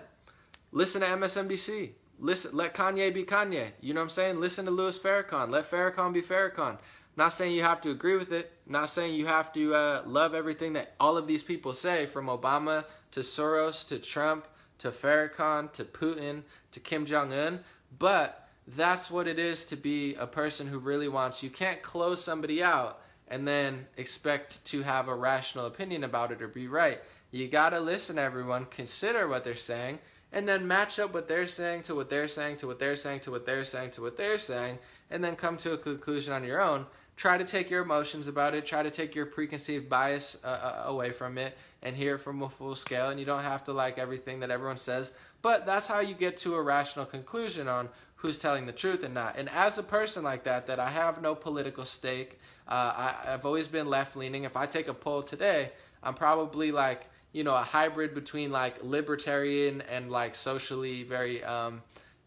Listen to MSNBC. Let Kanye be Kanye. You know what I'm saying? Listen to Louis Farrakhan. Let Farrakhan be Farrakhan. Not saying you have to agree with it. Not saying you have to love everything that all of these people say, from Obama to Soros to Trump to Farrakhan to Putin to Kim Jong-un. But that's what it is to be a person who really wants. You can't close somebody out and then expect to have a rational opinion about it or be right. You gotta listen to everyone, consider what they're saying, and then match up what they're saying to what they're saying to what they're saying to what they're saying to what they're saying, and then come to a conclusion on your own. Try to take your emotions about it, try to take your preconceived bias away from it, and hear it from a full scale, and you don't have to like everything that everyone says, but that's how you get to a rational conclusion on who's telling the truth and not. And as a person like that I have no political stake, I've always been left-leaning. If I take a poll today, I'm probably like, you know, a hybrid between like libertarian and like socially very,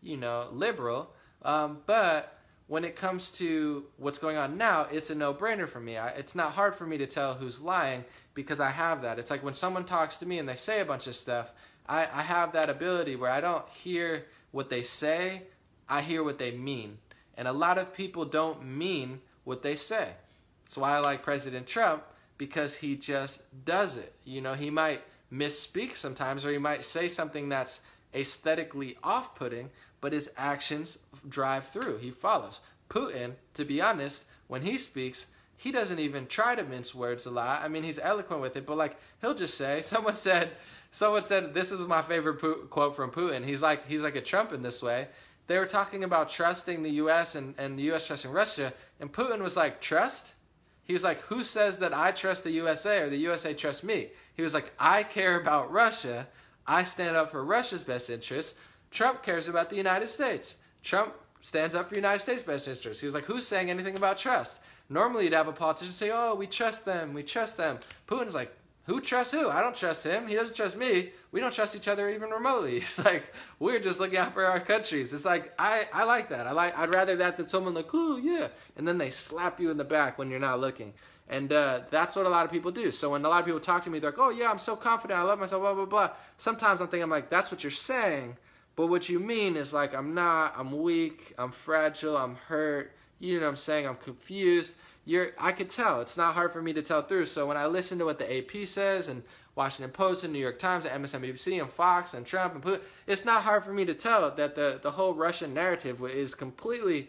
you know, liberal. But when it comes to what's going on now, it's a no-brainer for me. It's not hard for me to tell who's lying because I have that. It's like when someone talks to me and they say a bunch of stuff, I have that ability where I don't hear what they say, I hear what they mean. And a lot of people don't mean what they say. That's why I like President Trump, because he just does it. You know, he might misspeak sometimes, or he might say something that's aesthetically off-putting, but his actions drive through. He follows. Putin, to be honest, when he speaks, he doesn't even try to mince words a lot. I mean, he's eloquent with it, but like, he'll just say, someone said, this is my favorite quote from Putin. He's like a Trump in this way. They were talking about trusting the U.S. and the U.S. trusting Russia, and Putin was like, trust? He was like, who says that I trust the USA or the USA trusts me? He was like, I care about Russia. I stand up for Russia's best interests. Trump cares about the United States. Trump stands up for the United States' best interests. He was like, who's saying anything about trust? Normally you'd have a politician say, oh, we trust them, we trust them. Putin's like, who trusts who? I don't trust him. He doesn't trust me. We don't trust each other even remotely. It's like, we're just looking out for our countries. It's like, I like that. I'd rather that than someone like, oh, yeah. And then they slap you in the back when you're not looking. And that's what a lot of people do. So when a lot of people talk to me, they're like, oh, yeah, I'm so confident. I love myself, blah, blah, blah. Sometimes I'm like, that's what you're saying. But what you mean is like, I'm not, I'm weak, I'm fragile, I'm hurt. You know what I'm saying? I'm confused. I could tell. It's not hard for me to tell through. So when I listen to what the AP says and Washington Post and New York Times and MSNBC and Fox and Trump and Putin, it's not hard for me to tell that the whole Russian narrative is completely,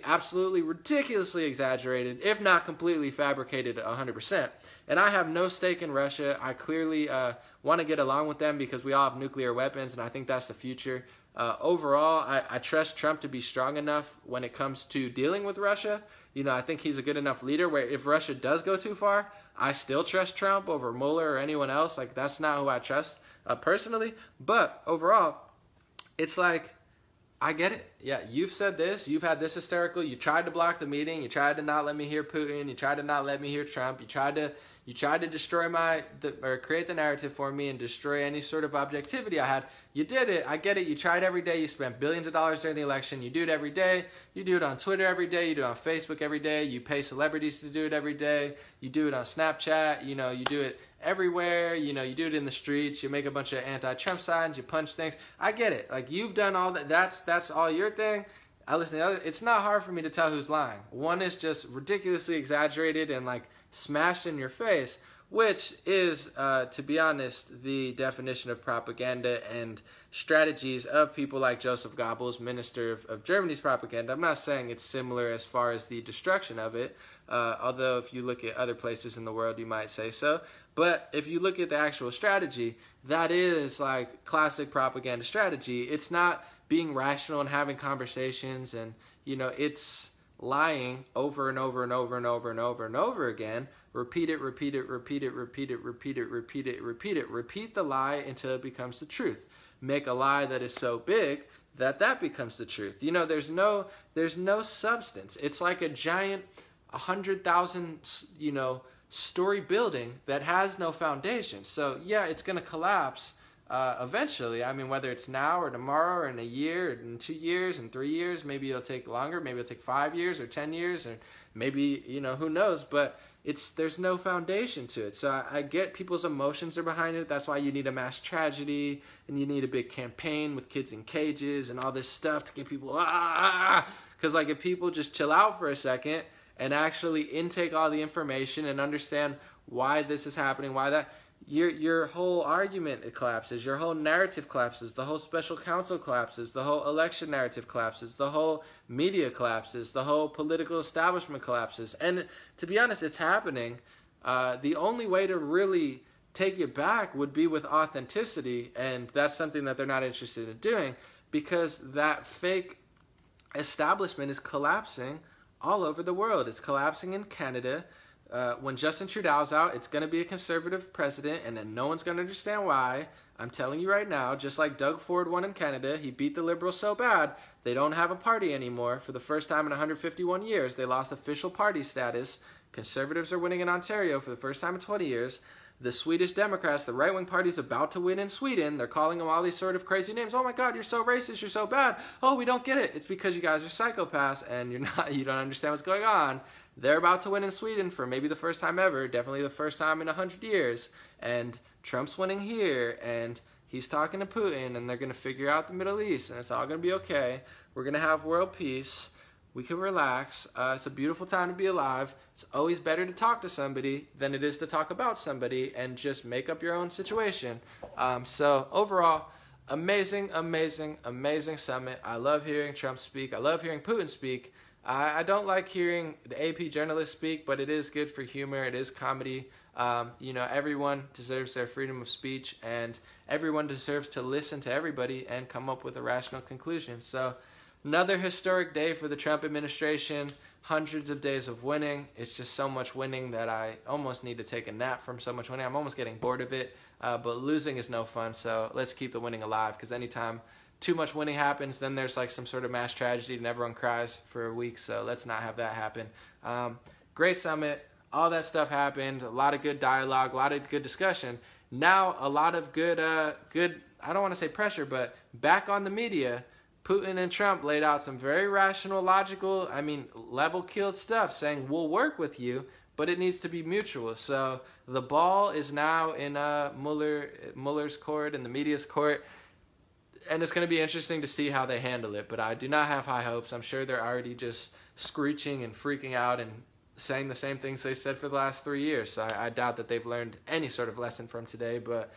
absolutely, ridiculously exaggerated, if not completely fabricated 100%. And I have no stake in Russia. I clearly want to get along with them because we all have nuclear weapons, and I think that's the future. Overall, I trust Trump to be strong enough when it comes to dealing with Russia. You know, I think he's a good enough leader where if Russia does go too far, I still trust Trump over Mueller or anyone else. Like, that's not who I trust personally. But overall, it's like, I get it. Yeah, you've said this. You've had this hysterical. You tried to block the meeting. You tried to not let me hear Putin. You tried to not let me hear Trump. You tried to destroy or create the narrative for me and destroy any sort of objectivity I had. You did it. I get it. You tried every day. You spent billions of dollars during the election. You do it every day. You do it on Twitter every day. You do it on Facebook every day. You pay celebrities to do it every day. You do it on Snapchat. You know, you do it everywhere. You know, you do it in the streets. You make a bunch of anti-Trump signs. You punch things. I get it. Like, you've done all that. That's all your thing. I listen to the other. It's not hard for me to tell who's lying. One is just ridiculously exaggerated and like smashed in your face, which is, to be honest, the definition of propaganda and strategies of people like Joseph Goebbels, minister of Germany's propaganda. I'm not saying it's similar as far as the destruction of it, although if you look at other places in the world, you might say so. But if you look at the actual strategy, that is like classic propaganda strategy. It's not being rational and having conversations, and, you know, it's lying over and over and over and over and over and over again. Repeat it, repeat it, repeat it, repeat it, repeat it, repeat it, repeat it. Repeat the lie until it becomes the truth. Make a lie that is so big that becomes the truth. You know, there's no substance. It's like a giant 100,000, story building that has no foundation. So yeah, it's going to collapse eventually. I mean, whether it's now or tomorrow or in a year or in 2 years and 3 years, maybe it'll take longer, maybe it'll take 5 years or 10 years, or maybe, who knows, but there's no foundation to it. So I get people's emotions are behind it. That's why you need a mass tragedy, and you need a big campaign with kids in cages and all this stuff to get people, because like if people just chill out for a second and actually intake all the information and understand why this is happening, why that, your whole argument collapses, your whole narrative collapses, the whole special counsel collapses, the whole election narrative collapses, the whole media collapses, the whole political establishment collapses. And to be honest, it's happening. The only way to really take it back would be with authenticity, and that's something that they're not interested in doing, because that fake establishment is collapsing all over the world. It's collapsing in Canada. When Justin Trudeau's out, it's going to be a conservative president, and then no one's going to understand why. I'm telling you right now, just like Doug Ford won in Canada, he beat the Liberals so bad, they don't have a party anymore. For the first time in 151 years, they lost official party status. Conservatives are winning in Ontario for the first time in 20 years. The Swedish Democrats, the right-wing party, is about to win in Sweden. They're calling them all these sort of crazy names. Oh my God, you're so racist, you're so bad. Oh, we don't get it. It's because you guys are psychopaths and you don't understand what's going on. They're about to win in Sweden for maybe the first time ever, definitely the first time in 100 years. And Trump's winning here, and he's talking to Putin, and they're going to figure out the Middle East, and it's all going to be okay. We're going to have world peace. We can relax. It's a beautiful time to be alive. It's always better to talk to somebody than it is to talk about somebody and just make up your own situation. So overall, amazing, amazing, amazing summit. I love hearing Trump speak. I love hearing Putin speak. I don't like hearing the AP journalists speak, but it is good for humor. It is comedy. Everyone deserves their freedom of speech, and everyone deserves to listen to everybody and come up with a rational conclusion. So another historic day for the Trump administration. Hundreds of days of winning. It's just so much winning that I almost need to take a nap from so much winning. I'm almost getting bored of it, but losing is no fun, so let's keep the winning alive, because anytime too much winning happens, then there's like some sort of mass tragedy and everyone cries for a week, so let's not have that happen. Great summit. All that stuff happened. A lot of good dialogue, a lot of good discussion. Now a lot of good, I don't want to say pressure, but back on the media. Putin and Trump laid out some very rational, logical, level-keeled stuff, saying we'll work with you, but it needs to be mutual. So the ball is now in Mueller's court and the media's court, and it's going to be interesting to see how they handle it. But I do not have high hopes. I'm sure they're already just screeching and freaking out and saying the same things they said for the last 3 years. So I doubt that they've learned any sort of lesson from today. But,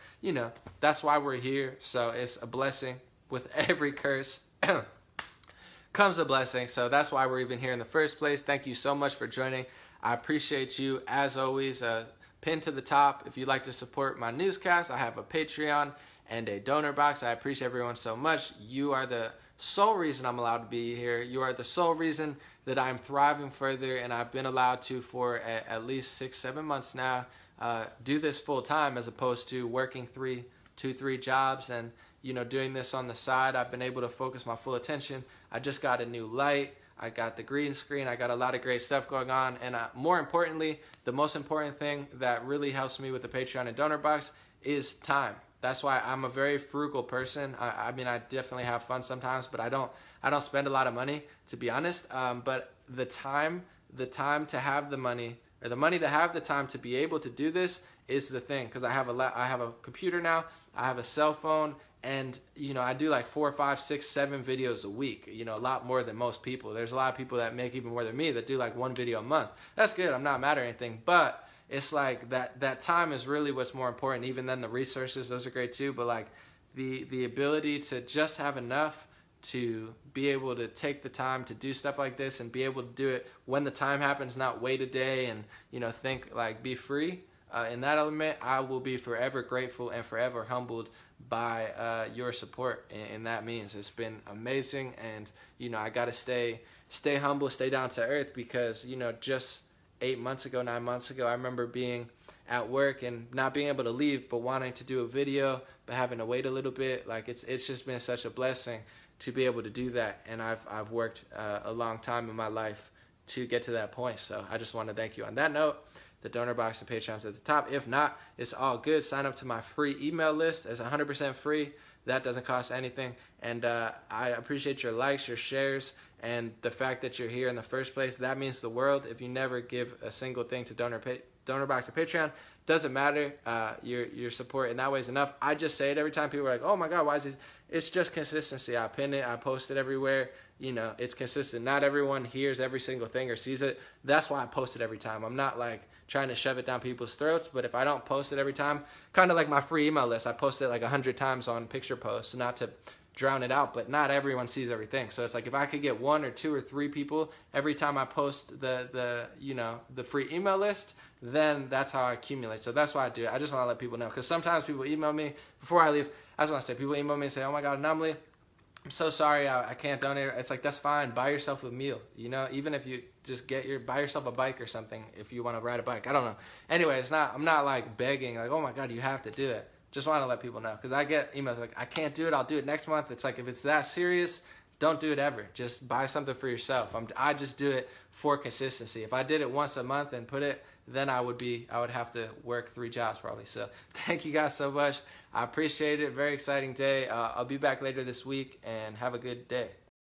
that's why we're here. So it's a blessing. With every curse comes a blessing. So that's why we're even here in the first place. Thank you so much for joining. I appreciate you. As always, pinned to the top, if you'd like to support my newscast, I have a Patreon and a donor box. I appreciate everyone so much. You are the sole reason I'm allowed to be here. You are the sole reason that I'm thriving further, and I've been allowed to for at least 6-7 months now do this full time, as opposed to working 3 jobs and doing this on the side. I've been able to focus my full attention. I just got a new light. I got the green screen. I got a lot of great stuff going on. And more importantly, the most important thing that really helps me with the Patreon and donor box is time. That's why I'm a very frugal person. I definitely have fun sometimes, but I don't spend a lot of money, to be honest. But the time to have the money, or the money to have the time to be able to do this, is the thing. Because I have a computer now. I have a cell phone. And, I do like 4, 5, 6, 7 videos a week, a lot more than most people. There's a lot of people that make even more than me that do like 1 video a month. That's good. I'm not mad or anything. But it's like that time is really what's more important. Even then the resources, those are great too. But like the ability to just have enough to be able to take the time to do stuff like this and be able to do it when the time happens, not wait a day and, think like be free. In that element, I will be forever grateful and forever humbled by your support in that means. It's been amazing, and I gotta stay humble, stay down to earth, because just 9 months ago I remember being at work and not being able to leave, but wanting to do a video but having to wait a little bit. Like it's just been such a blessing to be able to do that, and I've worked a long time in my life to get to that point. So I just want to thank you on that note. The donor box and Patreon's at the top. If not, it's all good. Sign up to my free email list. It's 100% free. That doesn't cost anything. And I appreciate your likes, your shares, and the fact that you're here in the first place. That means the world. If you never give a single thing to donor box or Patreon, doesn't matter. Your support in that way is enough. I just say it every time. People are like, oh my God, why is this? It's just consistency. I pin it. I post it everywhere. You know, it's consistent. Not everyone hears every single thing or sees it. That's why I post it every time. I'm not like trying to shove it down people's throats, but if I don't post it every time, kind of like my free email list, I post it like 100 times on picture posts, not to drown it out, but not everyone sees everything. So it's like if I could get 1 or 2 or 3 people every time I post the free email list, then that's how I accumulate. So that's why I do it. I just want to let people know, because sometimes people email me before I leave. I just want to say, people email me and say, oh my God, Anomaly, I'm so sorry, I can't donate. It's like, that's fine. Buy yourself a meal. You know, even if you just buy yourself a bike or something if you want to ride a bike. I don't know. Anyway, I'm not like begging, like, oh my God, you have to do it. Just want to let people know, because I get emails like, I can't do it. I'll do it next month. It's like, if it's that serious, don't do it ever. Just buy something for yourself. I just do it for consistency. If I did it once a month and put it, then I would have to work 3 jobs probably. So thank you guys so much. I appreciate it. Very exciting day. I'll be back later this week, and have a good day.